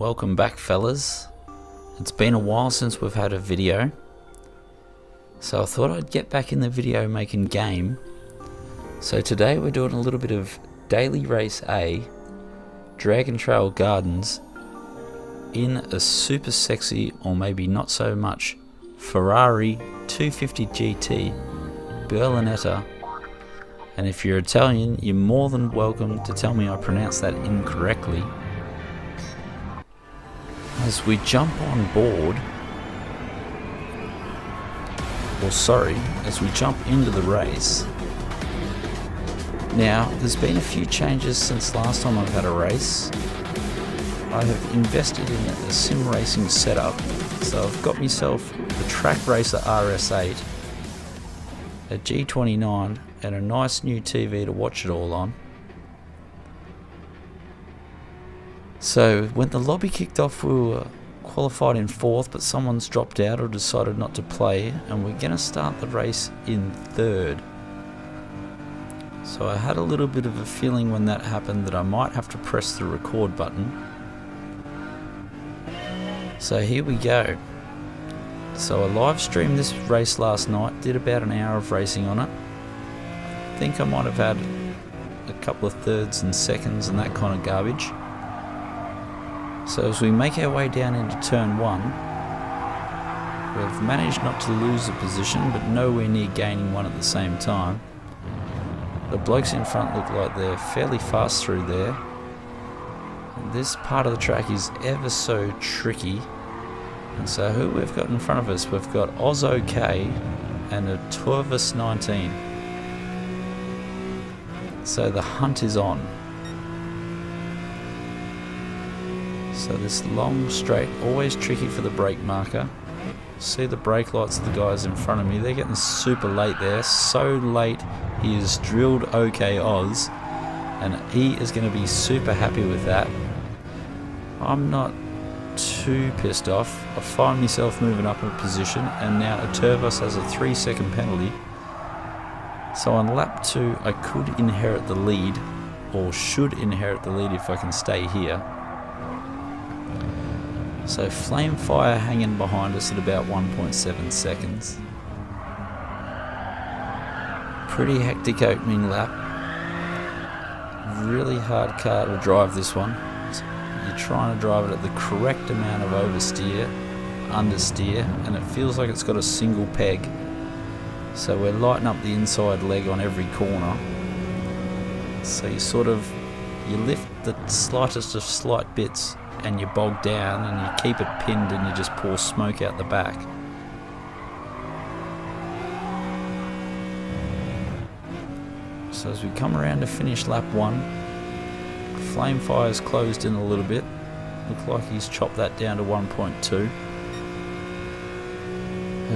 Welcome back, fellas. It's been a while since we've had a video, so I thought I'd get back in the video making game. So today we're doing a little bit of Daily Race A, Dragon Trail Gardens, in a super sexy, or maybe not so much, Ferrari 250 GT Berlinetta. And if you're Italian, you're more than welcome to tell me I pronounced that incorrectly. As we jump on board, as we jump into the race. Now, there's been a few changes since last time I've had a race. I have invested in a sim racing setup, so I've got myself the Trak Racer RS8, a G29, and a nice new TV to watch it all on. So when the lobby kicked off, we were qualified in 4th, but someone's dropped out or decided not to play, and we're going to start the race in 3rd. So I had a little bit of a feeling when that happened that I might have to press the record button. So here we go. So I live streamed this race last night, did about an hour of racing on it. I think I might have had a couple of thirds and seconds and that kind of garbage. So as we make our way down into turn 1, we've managed not to lose a position, but nowhere near gaining one at the same time. The blokes in front look like they're fairly fast through there. And this part of the track is ever so tricky. And so who we've got in front of us, we've got OzOK and a Turvis 19. So the hunt is on. So this long straight, always tricky for the brake marker. See the brake lights of the guys in front of me, they're getting super late there. So late he has drilled OK Oz, and he is going to be super happy with that. I'm not too pissed off. I find myself moving up a position, and now a Turvis has a 3-second penalty. So on lap 2 I could inherit the lead, or should inherit the lead if I can stay here. So Flamefire hanging behind us at about 1.7 seconds. Pretty hectic opening lap. Really hard car to drive this one. You're trying to drive it at the correct amount of oversteer, understeer, and it feels like it's got a single peg. So we're lighting up the inside leg on every corner. So you lift the slightest of slight bits and you bog down and you keep it pinned and you just pour smoke out the back. So as we come around to finish lap 1, Flamefire's closed in a little bit. Looks like he's chopped that down to 1.2.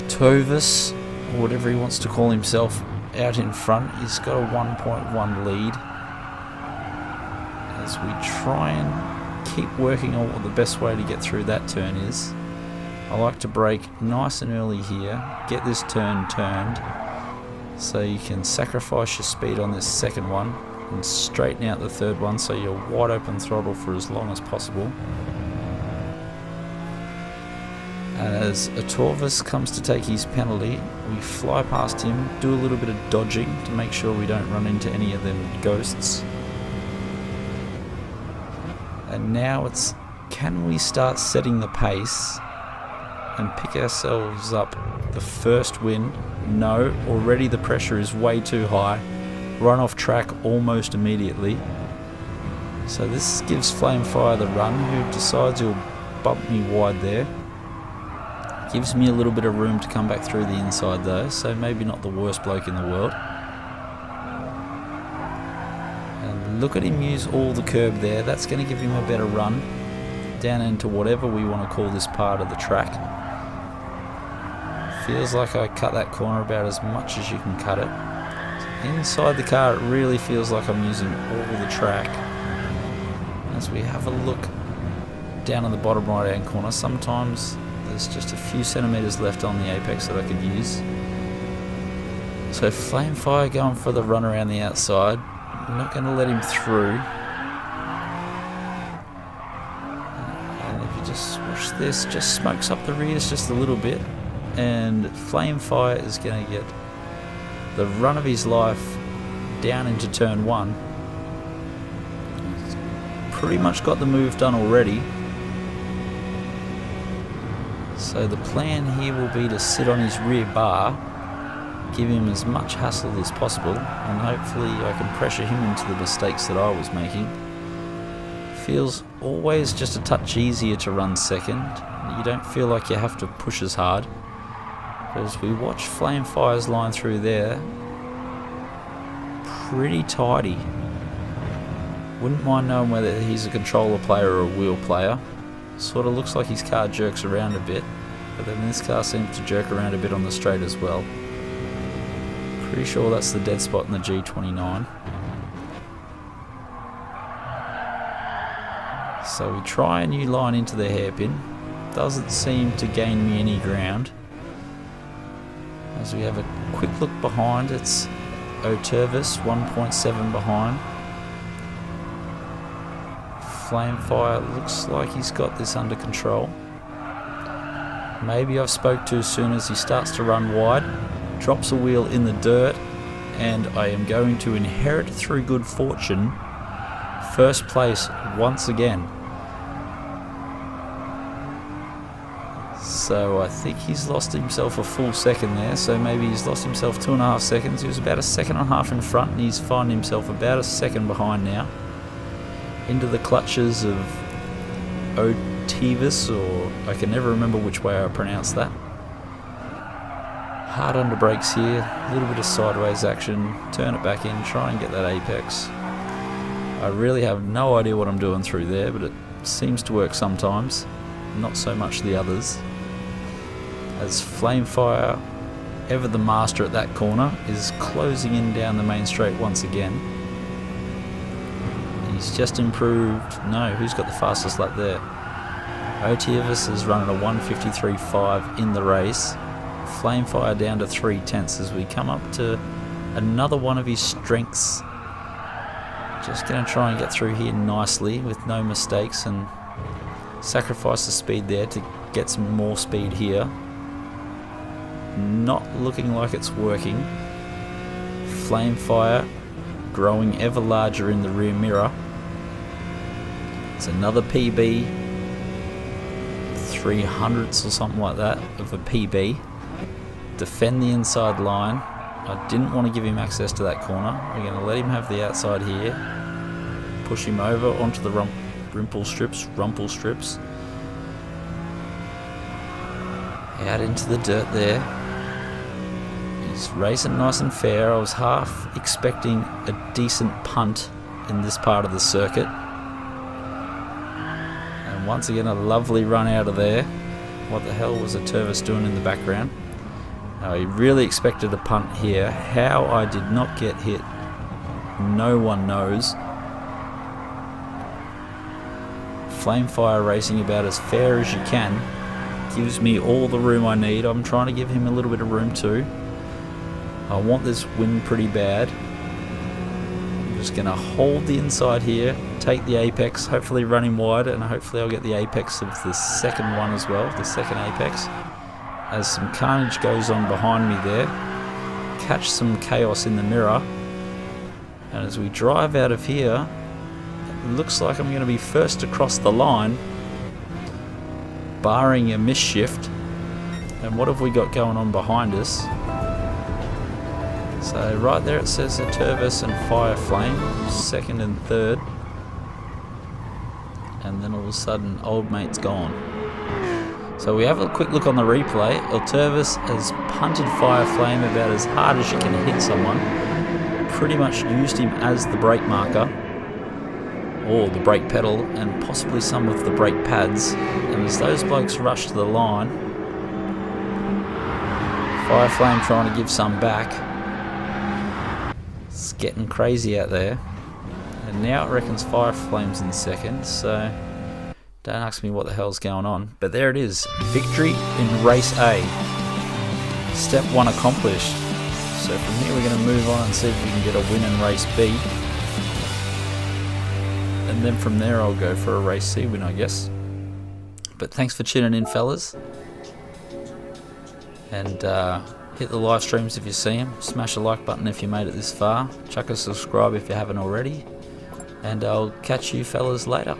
Turvis, or whatever he wants to call himself, out in front. He's got a 1.1 lead. As we try and keep working on what the best way to get through that turn is. I like to brake nice and early here, get this turn turned, so you can sacrifice your speed on this second one and straighten out the third one so you're wide open throttle for as long as possible. And as a Turvis comes to take his penalty, we fly past him, do a little bit of dodging to make sure we don't run into any of them ghosts. And now it's, can we start setting the pace and pick ourselves up the first win? No, already the pressure is way too high. Run off track almost immediately. So this gives Flamefire the run, who decides he'll bump me wide there. Gives me a little bit of room to come back through the inside though, so maybe not the worst bloke in the world. Look at him use all the curb there. That's going to give him a better run down into whatever we want to call this part of the track. Feels like I cut that corner about as much as you can cut it. Inside the car it really feels like I'm using all the track. As we have a look down on the bottom right hand corner, sometimes there's just a few centimetres left on the apex that I could use. So Flamefire going for the run around the outside. I'm not going to let him through. And just watch this, just smokes up the rears just a little bit, and Flamefire is going to get the run of his life down into turn 1. He's pretty much got the move done already. So the plan here will be to sit on his rear bar, give him as much hassle as possible, and hopefully I can pressure him into the mistakes that I was making. Feels always just a touch easier to run second. You don't feel like you have to push as hard. But as we watch Flamefire's line through there, pretty tidy. Wouldn't mind knowing whether he's a controller player or a wheel player. Sort of looks like his car jerks around a bit, but then this car seems to jerk around a bit on the straight as well. Pretty sure that's the dead spot in the G29. So we try a new line into the hairpin. Doesn't seem to gain me any ground. As we have a quick look behind, it's Otervis 1.7 behind. Flamefire looks like he's got this under control. Maybe I've spoke too soon as he starts to run wide, drops a wheel in the dirt, and I am going to inherit through good fortune first place once again. So I think he's lost himself a full second there, so maybe he's lost himself 2.5 seconds. He was about 1.5 seconds in front, and he's found himself about 1 second behind now. Into the clutches of Otevis, or I can never remember which way I pronounce that. Hard under brakes here, a little bit of sideways action, turn it back in, try and get that apex. I really have no idea what I'm doing through there, but it seems to work sometimes, not so much the others. As Flamefire, ever the master at that corner, is closing in down the main straight once again. He's just improved. No, who's got the fastest lap there? Otevis is running a 1:53.5 in the race. Flamefire down to 3/10 as we come up to another one of his strengths. Just going to try and get through here nicely with no mistakes and sacrifice the speed there to get some more speed here. Not looking like it's working. Flamefire growing ever larger in the rear mirror. It's another PB, 300ths or something like that of a PB. Defend the inside line. I didn't want to give him access to that corner. We're going to let him have the outside here. Push him over onto the rumple strips. Out into the dirt there. He's racing nice and fair. I was half expecting a decent punt in this part of the circuit. And once again, a lovely run out of there. What the hell was Otervis doing in the background? I really expected a punt here. How I did not get hit, no one knows. Flamefire racing about as fair as you can. Gives me all the room I need. I'm trying to give him a little bit of room too. I want this win pretty bad. I'm just going to hold the inside here, take the apex, hopefully run him wide, and hopefully I'll get the apex of the second one as well, the second apex. As some carnage goes on behind me there, catch some chaos in the mirror, and as we drive out of here, it looks like I'm going to be first across the line, barring a misshift. And what have we got going on behind us? So right there it says Otervis and Fireflame, second and third, and then all of a sudden old mate's gone. So we have a quick look on the replay. Otervis has punted Fireflame about as hard as you can hit someone. Pretty much used him as the brake marker, or the brake pedal, and possibly some of the brake pads. And as those blokes rush to the line, Fireflame trying to give some back. It's getting crazy out there. And now it reckons Fireflame's in second, so don't ask me what the hell's going on. But there it is. Victory in race A. Step 1 accomplished. So from here we're going to move on and see if we can get a win in race B. And then from there I'll go for a race C win, I guess. But thanks for tuning in, fellas. And hit the live streams if you see them. Smash the like button if you made it this far. Chuck a subscribe if you haven't already. And I'll catch you fellas later.